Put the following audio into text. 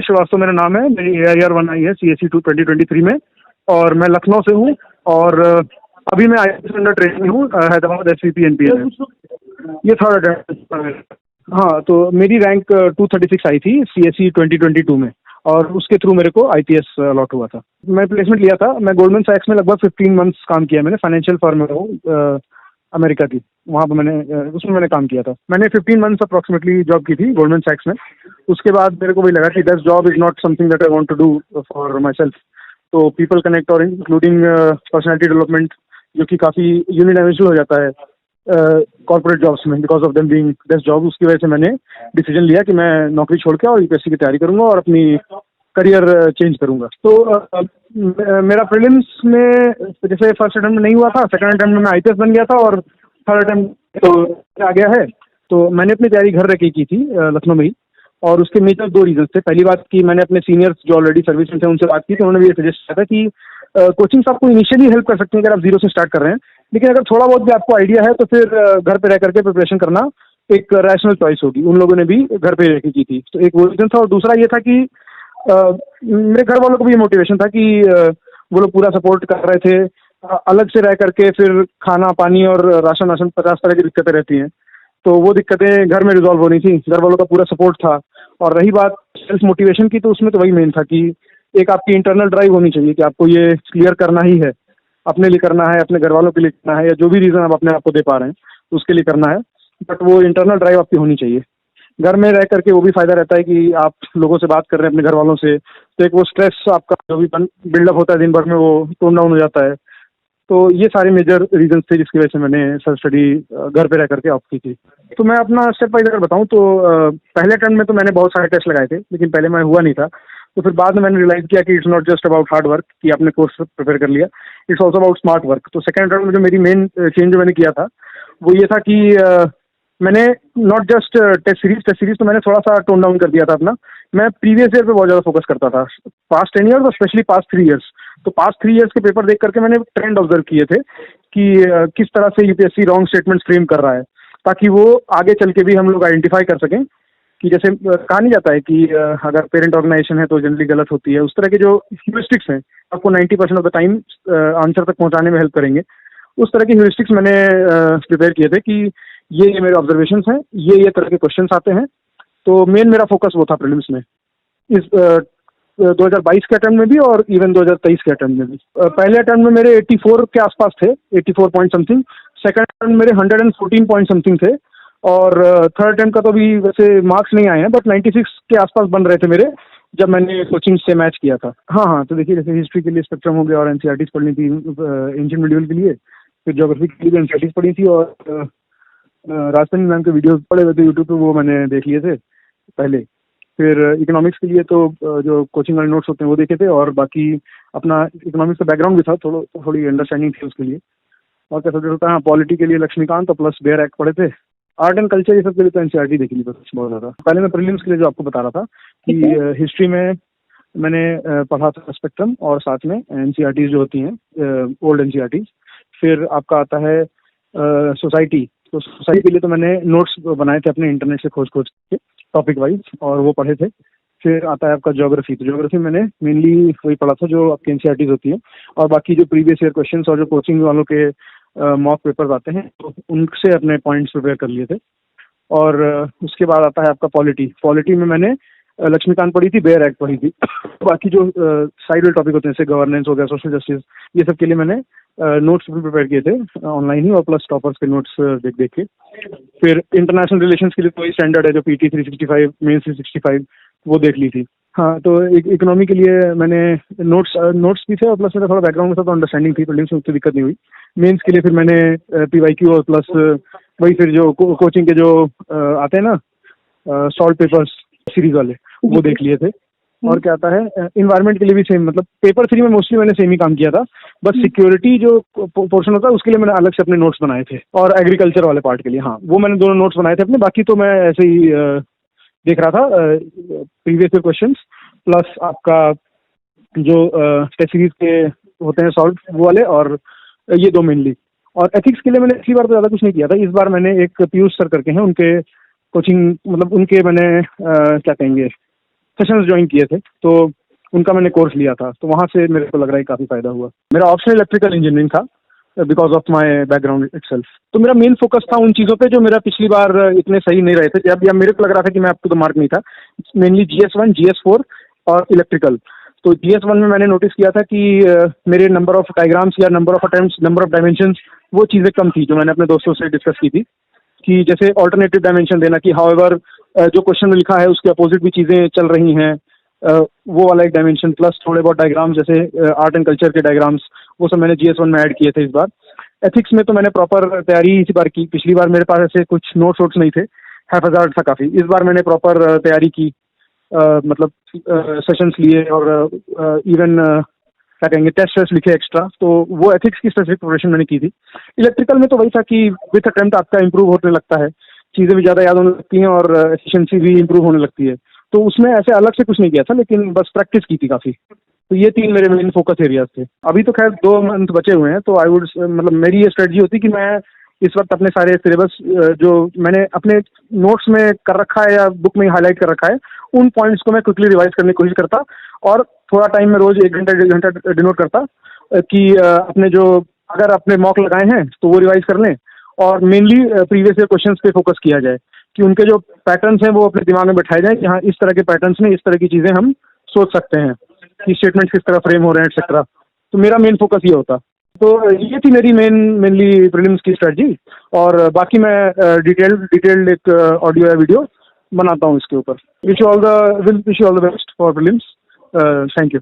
श्रीवास्तव मेरा नाम है। मेरी AIR 1 आई है CSE 2 2023 में और मैं लखनऊ से हूँ और अभी मैं IAS अंडर ट्रेनिंग हूँ हैदराबाद SVP NPA में। ये थर्ड अटेम्प्ट। हाँ, तो मेरी रैंक 236 आई थी CSE 2022 में और उसके थ्रू मेरे को IPS अलॉट हुआ था। मैं प्लेसमेंट लिया था। मैं गोल्डमैन सैक्स में लगभग 15 मंथ्स काम किया। मैंने फाइनेंशियल फर्म में हूँ अमेरिका की, वहाँ पर उसमें मैंने काम किया था। मैंने 15 मंथ्स अप्रॉक्सीमेटली जॉब की थी गोल्डमैन सैक्स में। उसके बाद मेरे को वही लगा कि this job is not something that I want to do for myself. तो पीपल कनेक्ट और इंक्लूडिंग पर्सनैलिटी डेवलपमेंट, जो कि काफ़ी यूनिडायमेंशनल हो जाता है कॉर्पोरेट जॉब्स में because of them being this job. उसकी वजह से मैंने डिसीजन लिया कि मैं नौकरी छोड़ के और UPSC की तैयारी करूंगा और अपनी करियर चेंज करूंगा। तो मेरा प्रीलिम्स में जैसे फर्स्ट अटेम्प्ट में नहीं हुआ था, सेकंड अटेम्प्ट में मैं IPS बन गया था और थर्ड अटेम्प्ट तो आ गया है। तो मैंने अपनी तैयारी घर रह के की थी लखनऊ में ही, और उसके मेजर 2 रीजन थे। पहली बात कि मैंने अपने सीनियर्स जो ऑलरेडी सर्विस में थे उनसे बात की, तो उन्होंने भी ये सजेस्ट किया था कि कोचिंग्स आपको इनिशियली हेल्प कर सकते हैं अगर आप जीरो से स्टार्ट कर रहे हैं, लेकिन अगर थोड़ा बहुत भी आपको आइडिया है तो फिर घर पे रह करके प्रिपरेशन करना एक रैशनल चॉइस होगी। उन लोगों ने भी घर पे रह के की थी, तो एक वो रीजन था। और दूसरा ये था कि मेरे घर वालों को भी ये मोटिवेशन था कि वो लोग पूरा सपोर्ट कर रहे थे। अलग से रह करके फिर खाना पानी और राशन 50 तरह की दिक्कतें रहती हैं, तो वो दिक्कतें घर में रिजॉल्व होनी थी। घर वालों का पूरा सपोर्ट था। और रही बात सेल्फ मोटिवेशन की, तो उसमें तो वही मेन था कि एक आपकी इंटरनल ड्राइव होनी चाहिए कि आपको ये क्लियर करना ही है, अपने लिए करना है, अपने घर वालों के लिए करना है, या जो भी रीज़न आप अपने आप को दे पा रहे हैं तो उसके लिए करना है। बट वो इंटरनल ड्राइव आपकी होनी चाहिए। घर में रह करके वो भी फायदा रहता है कि आप लोगों से बात कर रहे हैं अपने घर वालों से, तो एक वो स्ट्रेस आपका जो भी बिल्डअप होता है दिन भर में वो टोन डाउन हो जाता है। तो ये सारे मेजर रीजंस थे जिसकी वजह से मैंने सेल्फ स्टडी घर पे रह करके ऑप्ट की थी। तो मैं अपना स्टेप वाइज अगर बताऊं तो पहले अटेम्प्ट में तो मैंने बहुत सारे टेस्ट लगाए थे, लेकिन पहले मैं हुआ नहीं था। तो फिर बाद में मैंने रियलाइज किया कि it's not just about hard work कि आपने कोर्स प्रिपेयर कर लिया, it's also about smart work. तो सेकंड अटेम्प्ट में जो मेरी मेन चेंज जो मैंने किया था वो ये था कि मैंने नॉट जस्ट टेस्ट सीरीज तो मैंने थोड़ा सा टोन डाउन कर दिया था अपना। मैं प्रीवियस ईयर पे बहुत ज़्यादा फोकस करता था, पास्ट 10 ईयर्स और स्पेशली पास्ट 3 ईयर्स। तो पास्ट 3 ईयर्स के पेपर देख करके मैंने ट्रेंड ऑब्जर्व किए थे कि किस तरह से UPSC रॉन्ग स्टेटमेंट्स फ्रेम कर रहा है, ताकि वो आगे चल के भी हम लोग आइडेंटिफाई कर सकें कि जैसे कहा नहीं जाता है कि अगर पेरेंट ऑर्गेनाइजेशन है तो जनरली गलत होती है। उस तरह के जो ह्यूरिस्टिक्स हैं आपको 90% ऑफ द टाइम आंसर तक पहुंचाने में हेल्प करेंगे। उस तरह के ह्यूरिस्टिक्स मैंने प्रिपेयर किए थे कि ये मेरे ऑब्जर्वेशंस हैं, ये तरह के क्वेश्चंस आते हैं। तो मेन मेरा फोकस वो था प्रीलिम्स में, इस 2022 के अटेम्प्ट में भी और इवन 2023 के अटेम्प्ट में भी। पहले अटेम्प्ट में मेरे 84 के आसपास थे, 84 पॉइंट समथिंग। सेकंड अटेम्प्ट मेरे 114 पॉइंट समथिंग थे और थर्ड अटेम्प्ट का तो अभी वैसे मार्क्स नहीं आए हैं, बट 96 के आसपास बन रहे थे मेरे जब मैंने कोचिंग से मैच किया था। हाँ, तो देखिए जैसे हिस्ट्री के लिए स्पेक्ट्रम हो गया और NCERTs पढ़नी थी एंशिएंट मिडिवल के लिए, फिर ज्योग्राफी के लिए NCERTs पढ़ी थी और राजस्थानी मैम के वीडियोस पड़े हुए थे यूट्यूब पे, वो मैंने देख लिए थे पहले। फिर इकोनॉमिक्स के लिए तो जो कोचिंग वाले नोट्स होते हैं वो देखे थे, और बाकी अपना इकोनॉमिक्स का बैकग्राउंड भी था, थोड़ी अंडरस्टैंडिंग थी उसके लिए। और क्या सब्जेक्ट होता है, पॉलिटी के लिए लक्ष्मीकांत और प्लस बेयर एक्ट पढ़े थे। आर्ट एंड कल्चर ये सब के लिए तो NCERT देखी थी बस बहुत ज़्यादा। पहले मैं प्रीलिम्स के लिए जो आपको बता रहा था कि हिस्ट्री में मैंने पढ़ा था स्पेक्ट्रम और साथ में NCERTs जो होती हैं ओल्ड NCERTs। फिर आपका आता है सोसाइटी। तो सोसाइटी के लिए तो मैंने नोट्स बनाए थे अपने इंटरनेट से खोज के टॉपिक वाइज, और वो पढ़े थे। फिर आता है आपका ज्योग्राफी। तो ज्योग्राफी मैंने मेनली वही पढ़ा था जो आपकी NCERTs होती है, और बाकी जो प्रीवियस ईयर क्वेश्चंस और जो कोचिंग वालों के मॉक पेपर्स आते हैं तो उनसे अपने पॉइंट्स प्रिपेयर कर लिए थे। और उसके बाद आता है आपका पॉलिटी में मैंने लक्ष्मीकांत पढ़ी थी, बेयर एक्ट पढ़ी थी। बाकी जो साइड टॉपिक होते हैं जैसे गवर्नेंस हो गया, सोशल जस्टिस, ये सब के लिए मैंने नोट्स भी प्रिपेयर किए थे ऑनलाइन ही, और प्लस टॉपर्स के नोट्स देख के। फिर इंटरनेशनल रिलेशंस के लिए तो वही स्टैंडर्ड है जो PT 365 मेन 365 वो देख ली थी। हाँ, तो इकोनॉमी के लिए मैंने नोट्स भी थे और प्लस मेरा थोड़ा बैकग्राउंड में था तो अंडरस्टैंडिंग थी, प्रीलिम्स में उतनी दिक्कत नहीं हुई। मेंस के लिए फिर मैंने PYQ और प्लस वही फिर जो कोचिंग के जो आते हैं ना सॉल्व पेपर्स सीरीज वाले, वो देख लिए थे। और क्या आता है इन्वायरमेंट के लिए भी सेम, मतलब पेपर 3 में मोस्टली मैंने सेम ही काम किया था, बस सिक्योरिटी जो पोर्शन होता है उसके लिए मैंने अलग से अपने नोट्स बनाए थे, और एग्रीकल्चर वाले पार्ट के लिए हाँ वो मैंने दोनों नोट्स बनाए थे अपने। बाकी तो मैं ऐसे ही देख रहा था प्रीवियस ईयर क्वेश्चंस प्लस आपका जो टेस्ट सीरीज के होते हैं सॉल्व वो वाले, और ये दो मेनली। और एथिक्स के लिए मैंने पिछली बार तो ज़्यादा कुछ नहीं किया था, इस बार मैंने एक पीयूष सर करके हैं उनके कोचिंग, मतलब उनके मैंने क्या कहेंगे सेशंस ज्वाइन किए थे, तो उनका मैंने कोर्स लिया था, तो वहाँ से मेरे को लग रहा है काफ़ी फ़ायदा हुआ। मेरा ऑप्शन इलेक्ट्रिकल इंजीनियरिंग था because of my background itself. तो मेरा मेन फोकस था उन चीज़ों पे जो मेरा पिछली बार इतने सही नहीं रहे थे, जब या मेरे को लग रहा था कि मैं अप टू द मार्क नहीं था। मेनली GS1, GS4 और इलेक्ट्रिकल। तो GS1 में मैंने नोटिस किया था कि मेरे नंबर ऑफ डायग्राम्स या number of attempts, number of dimensions, वो चीज़ें कम थी जो मैंने अपने दोस्तों से डिस्कस की थी, कि जैसे ऑल्टरनेटिव डायमेंशन देना, कि हाउएवर जो क्वेश्चन में लिखा है उसके अपोजिट भी चीज़ें चल रही हैं, वो वाला एक डायमेंशन, प्लस थोड़े बहुत डायग्राम्स जैसे आर्ट एंड कल्चर के डायग्राम्स, वो सब मैंने GS1 में ऐड किए थे इस बार। एथिक्स में तो मैंने प्रॉपर तैयारी इस बार की, पिछली बार मेरे पास ऐसे कुछ नोट्स वोट्स नहीं थे, हैफाजार्ड था काफ़ी। इस बार मैंने प्रॉपर तैयारी की, मतलब सेशंस लिए और इवन क्या कहेंगे टेस्ट वेस्ट लिखे एक्स्ट्रा, तो वो एथिक्स की स्पेसिफिक प्रिपरेशन मैंने की थी। इलेक्ट्रिकल में तो वही था कि विथ अटेम्प्ट आपका इंप्रूव होने लगता है, चीज़ें भी ज़्यादा याद होने लगती हैं और एफिशिएंसी भी इंप्रूव होने लगती है, तो उसमें ऐसे अलग से कुछ नहीं किया था, लेकिन बस प्रैक्टिस की थी काफ़ी। तो ये 3 मेरे मेन फोकस एरियाज थे। अभी तो खैर 2 मंथ बचे हुए हैं, तो आई वुड मतलब मेरी ये स्ट्रेटजी होती कि मैं इस वक्त अपने सारे सिलेबस जो मैंने अपने नोट्स में कर रखा है या बुक में हाईलाइट कर रखा है, उन पॉइंट्स को मैं क्विकली रिवाइज करने की कोशिश करता, और थोड़ा टाइम में रोज 1 घंटा 1.5 घंटा डिनोट करता कि अपने जो अगर अपने मॉक लगाए हैं तो वो रिवाइज कर लें, और मेनली प्रीवियस ईयर क्वेश्चंस पे फोकस किया जाए कि उनके जो पैटर्न्स हैं वो अपने दिमाग में बैठाए जाएं कि हाँ इस तरह के पैटर्न्स में इस तरह की चीज़ें हम सोच सकते हैं कि स्टेटमेंट किस तरह फ्रेम हो रहे हैं एक्सेट्रा। तो मेरा मेन फोकस ये होता। तो ये थी मेरी मेनली प्रीलिम्स की स्ट्रेटजी, और बाकी मैं डिटेल्ड एक ऑडियो या वीडियो बनाता हूँ इसके ऊपर। Wish you all the best for prelims. Thank you.